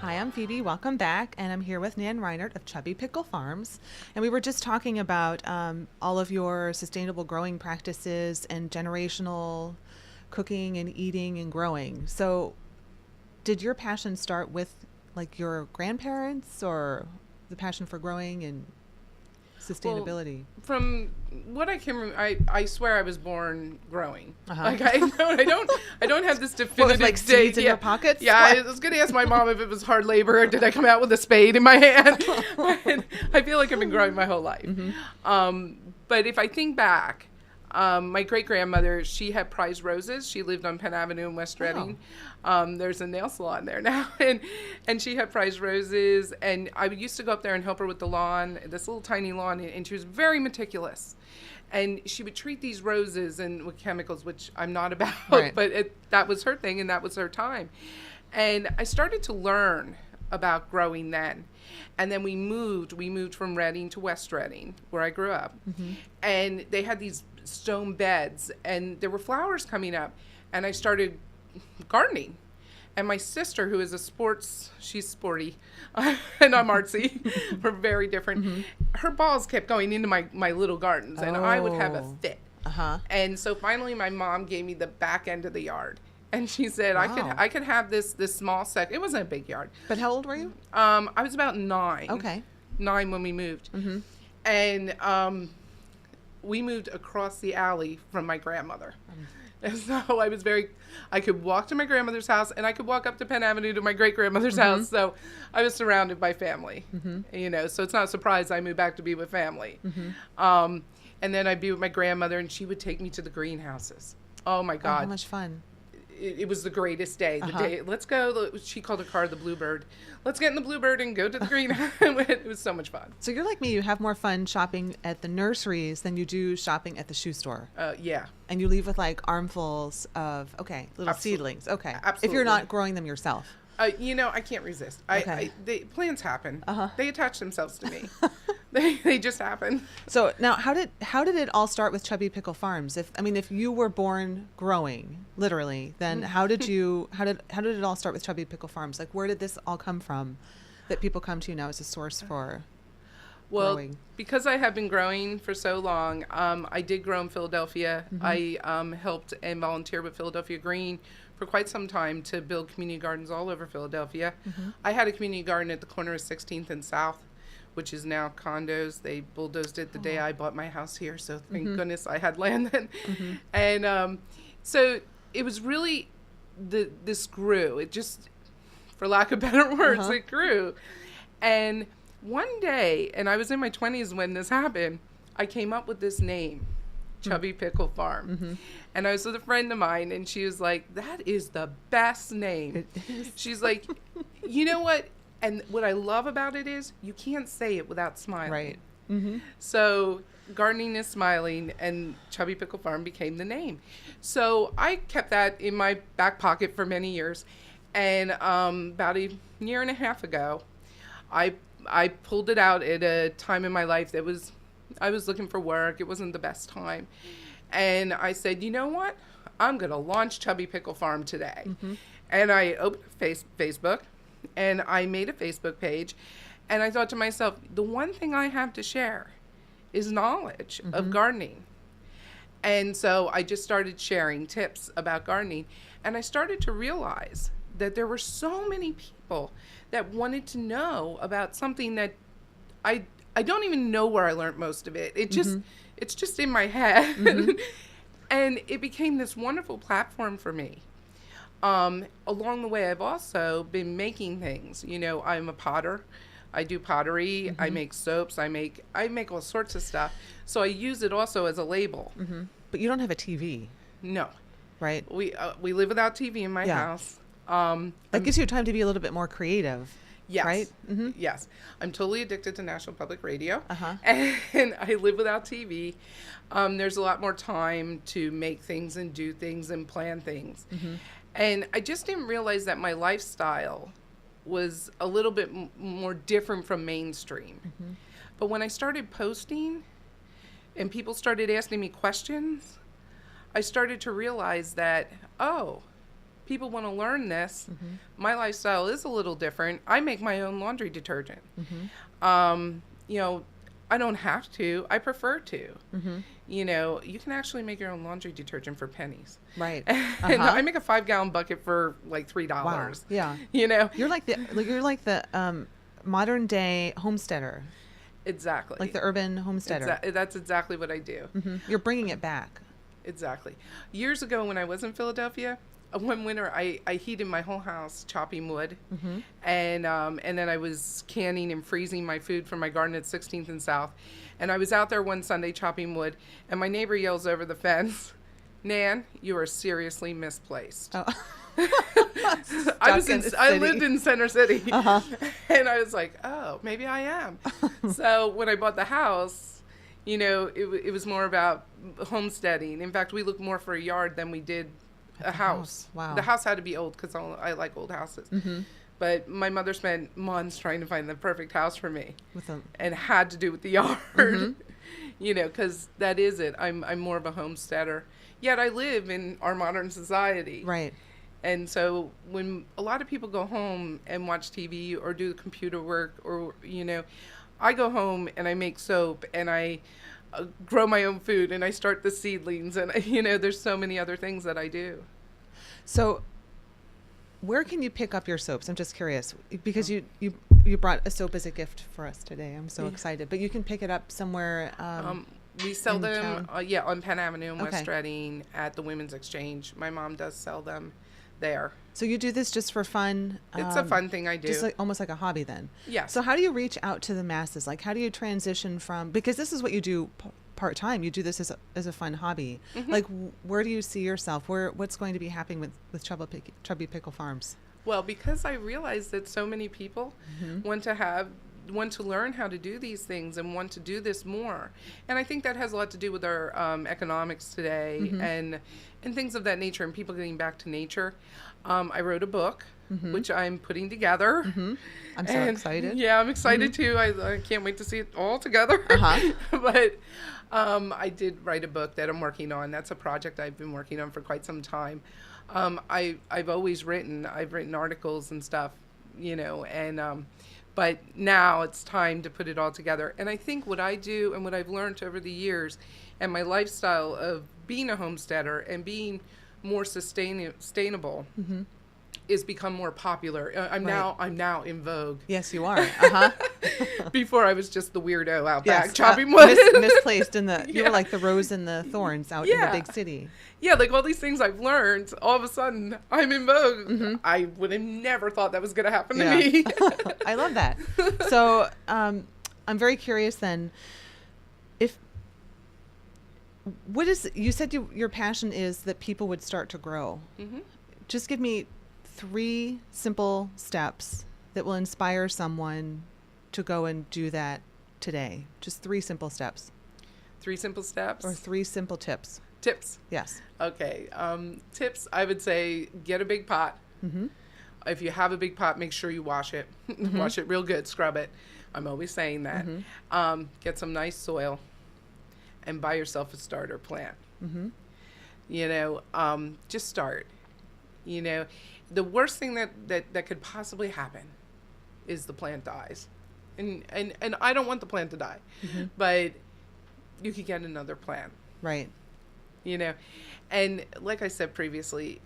Hi, I'm Phoebe. Welcome back. And I'm here with Nan Reinert of Chubby Pickle Farms. And we were just talking about all of your sustainable growing practices and generational cooking and eating and growing. So did your passion start with like your grandparents or the passion for growing and sustainability? Well, from what I can remember, I swear I was born growing. Uh-huh. Like I don't have this definitive What, with like date. seeds in your pockets? Yeah, I was going to ask my mom if it was hard labor or did I come out with a spade in my hand. But I feel like I've been growing my whole life. Mm-hmm. But if I think back, my great-grandmother, she had prized roses. She lived on Penn Avenue in West Reading. There's a nail salon there now. And she had prized roses. And I used to go up there and help her with the lawn, this little tiny lawn. And she was very meticulous. And she would treat these roses and with chemicals, which I'm not about. Right. But that was her thing and that was her time. And I started to learn about growing then. And then we moved from Reading to West Reading, where I grew up. Mm-hmm. And they had these stone beds and there were flowers coming up and I started gardening. And my sister, who is she's sporty and I'm artsy, we're very different. Mm-hmm. Her balls kept going into my little gardens and I would have a fit. Uh-huh. And so finally my mom gave me the back end of the yard. And she said, Wow. I could have this small it wasn't a big yard. But how old were you? I was about 9. Okay. 9 when we moved. Mm-hmm. And we moved across the alley from my grandmother. And so I could walk to my grandmother's house and I could walk up to Penn Avenue to my great-grandmother's mm-hmm. house. So I was surrounded by family, mm-hmm. So it's not a surprise I moved back to be with family. Mm-hmm. And then I'd be with my grandmother and she would take me to the greenhouses. Oh my God. Oh, how much fun. It was the greatest day. Uh-huh. Day, let's go. She called her car the Bluebird. Let's get in the Bluebird and go to the greenhouse. It was so much fun. So you're like me. You have more fun shopping at the nurseries than you do shopping at the shoe store. Yeah. And you leave with like armfuls of, little Absolutely. seedlings. Okay. Absolutely. If you're not growing them yourself. I can't resist. Okay. The plants happen. Uh-huh. They attach themselves to me. They just happen. So now, how did it all start with Chubby Pickle Farms? If you were born growing, literally, then how did it all start with Chubby Pickle Farms? Like, where did this all come from? That people come to you now as a source for growing? Because I have been growing for so long, I did grow in Philadelphia. Mm-hmm. I helped and volunteered with Philadelphia Green for quite some time to build community gardens all over Philadelphia. Mm-hmm. I had a community garden at the corner of 16th and South, which is now condos. They bulldozed it the day I bought my house here, so thank goodness I had land then. Mm-hmm. And so it was really, this grew. It just, for lack of better words, it grew. And one day, and I was in my 20s when this happened, I came up with this name, Chubby Pickle Farm. Mm-hmm. And I was with a friend of mine, and she was like, that is the best name. It is. She's like, you know what? And what I love about it is you can't say it without smiling. Right. Mm-hmm. So gardening is smiling, and Chubby Pickle Farm became the name. So I kept that in my back pocket for many years. And about a year and a half ago, I pulled it out at a time in my life that I was looking for work. It wasn't the best time. And I said, you know what? I'm going to launch Chubby Pickle Farm today. Mm-hmm. And I opened Facebook. And I made a Facebook page, and I thought to myself, the one thing I have to share is knowledge of gardening. And so I just started sharing tips about gardening, and I started to realize that there were so many people that wanted to know about something that I don't even know where I learned most of it. It's just in my head. Mm-hmm. And it became this wonderful platform for me. Along the way, I've also been making things. I'm a potter. I do pottery. Mm-hmm. I make soaps. I make all sorts of stuff. So I use it also as a label. Mm-hmm. But you don't have a TV. No. Right. We live without TV in my house. That gives you time to be a little bit more creative. Yes. Right? Mm-hmm. Yes. I'm totally addicted to National Public Radio. Uh-huh. And I live without TV. There's a lot more time to make things and do things and plan things. Mm-hmm. And I just didn't realize that my lifestyle was a little bit more different from mainstream. Mm-hmm. But when I started posting and people started asking me questions, I started to realize that, people want to learn this. My lifestyle is a little different. I make my own laundry detergent. You know, I don't have to. I prefer to. You know, you can actually make your own laundry detergent for pennies. Right. And I make a 5-gallon bucket for like $3. Wow. Yeah. You know, You're like the modern day homesteader. Exactly. Like the urban homesteader. That's exactly what I do. You're bringing it back. Exactly. Years ago when I was in Philadelphia, one winter I heated my whole house chopping wood, and then I was canning and freezing my food from my garden at 16th and South, and I was out there one Sunday chopping wood, and my neighbor yells over the fence, "Nan, you are seriously misplaced." Oh. I lived in Center City, and I was like, oh, maybe I am. So when I bought the house, you know, it was more about homesteading. In fact, we looked more for a yard than we did a house. Wow. The house had to be old because I like old houses. But my mother spent months trying to find the perfect house for me, and had to do with the yard. You know, because that is it. I'm more of a homesteader. Yet I live in our modern society. Right. And so when a lot of people go home and watch TV or do computer work, or, you know, I go home and I make soap and I grow my own food and I start the seedlings, and, you know, there's so many other things that I do. So where can you pick up your soaps? I'm just curious, because you brought a soap as a gift for us today. I'm so excited. But you can pick it up somewhere. We sell them, on Penn Avenue in West Reading at the Women's Exchange. My mom does sell them there. So you do this just for fun? It's a fun thing I do. Just like, almost like a hobby then? Yes. So how do you reach out to the masses? Like, how do you transition from, because this is what you do part-time, you do this as a fun hobby. Like, where do you see yourself? What's going to be happening with Chubby Pickle Farms? Well, because I realize that so many people want to learn how to do these things and want to do this more. And I think that has a lot to do with our economics today and things of that nature, and people getting back to nature. I wrote a book, which I'm putting together. I'm so excited. Yeah, I'm excited too. I can't wait to see it all together. But I did write a book that I'm working on. That's a project I've been working on for quite some time. I've always written. I've written articles and stuff, you know, and but now it's time to put it all together. And I think what I do and what I've learned over the years and my lifestyle of being a homesteader and being more sustainable is become more popular. I'm now in vogue. Yes, you are. Before I was just the weirdo out back chopping wood. Misplaced in the, you were like the rose and the thorns out in the big city. Yeah, like all these things I've learned, all of a sudden I'm in vogue. I would have never thought that was going to happen to me. I love that. So I'm very curious then, you said your passion is that people would start to grow. Just give me 3 simple steps that will inspire someone to go and do that today. Just 3 simple steps. 3 simple steps? Or 3 simple tips. Tips? Yes. Okay. Tips, I would say get a big pot. If you have a big pot, make sure you wash it. Wash it real good. Scrub it. I'm always saying that. Get some nice soil and buy yourself a starter plant. You know, just start. You know, the worst thing that could possibly happen is the plant dies. And I don't want the plant to die, but you could get another plant. Right. You know, and like I said previously,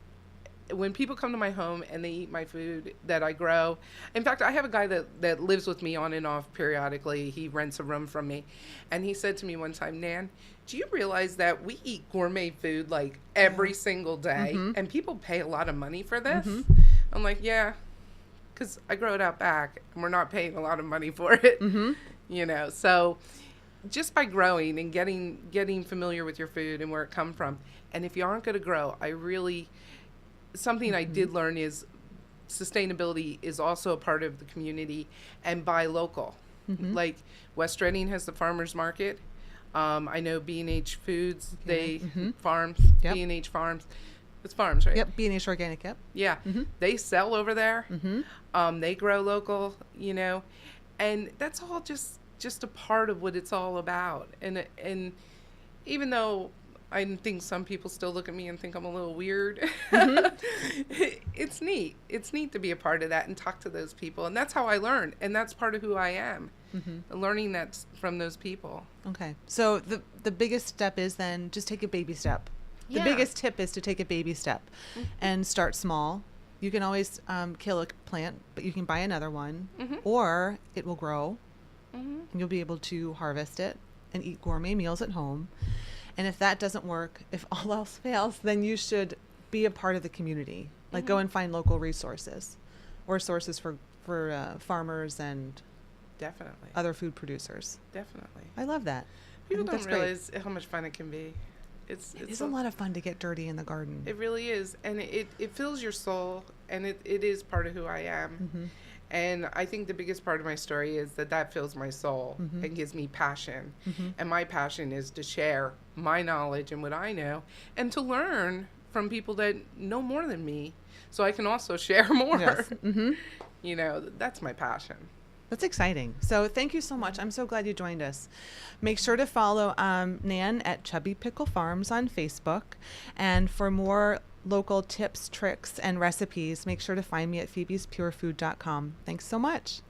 when people come to my home and they eat my food that I grow, in fact, I have a guy that lives with me on and off periodically. He rents a room from me. And he said to me one time, Nan, do you realize that we eat gourmet food like every single day and people pay a lot of money for this? I'm like, yeah, because I grow it out back and we're not paying a lot of money for it. You know, so just by growing and getting familiar with your food and where it comes from. And if you aren't going to grow, something I did learn is sustainability is also a part of the community, and buy local. Like West Reading has the farmers market. I know B&H Foods, they farms, B&H Farms. It's farms, right? Yep, B&H Organic, yep. Yeah, they sell over there. They grow local, you know, and that's all just a part of what it's all about. And even though I think some people still look at me and think I'm a little weird. It's neat. It's neat to be a part of that and talk to those people. And that's how I learn. And that's part of who I am. Learning that from those people. Okay. So the biggest step is then just take a baby step. The biggest tip is to take a baby step and start small. You can always kill a plant, but you can buy another one, or it will grow, and you'll be able to harvest it and eat gourmet meals at home. And if that doesn't work, if all else fails, then you should be a part of the community. Like go and find local resources or sources for farmers and Definitely. other food producers. Definitely. I love that. People I think don't that's great. realize how much fun it can be. It is a lot of fun to get dirty in the garden. It really is. And it fills your soul, and it is part of who I am. And I think the biggest part of my story is that fills my soul and gives me passion. And my passion is to share my knowledge and what I know and to learn from people that know more than me so I can also share more. Yes. You know, that's my passion. That's exciting. So thank you so much. I'm so glad you joined us. Make sure to follow Nan at Chubby Pickle Farms on Facebook. And for more local tips, tricks, and recipes, make sure to find me at phoebespurefood.com. Thanks so much.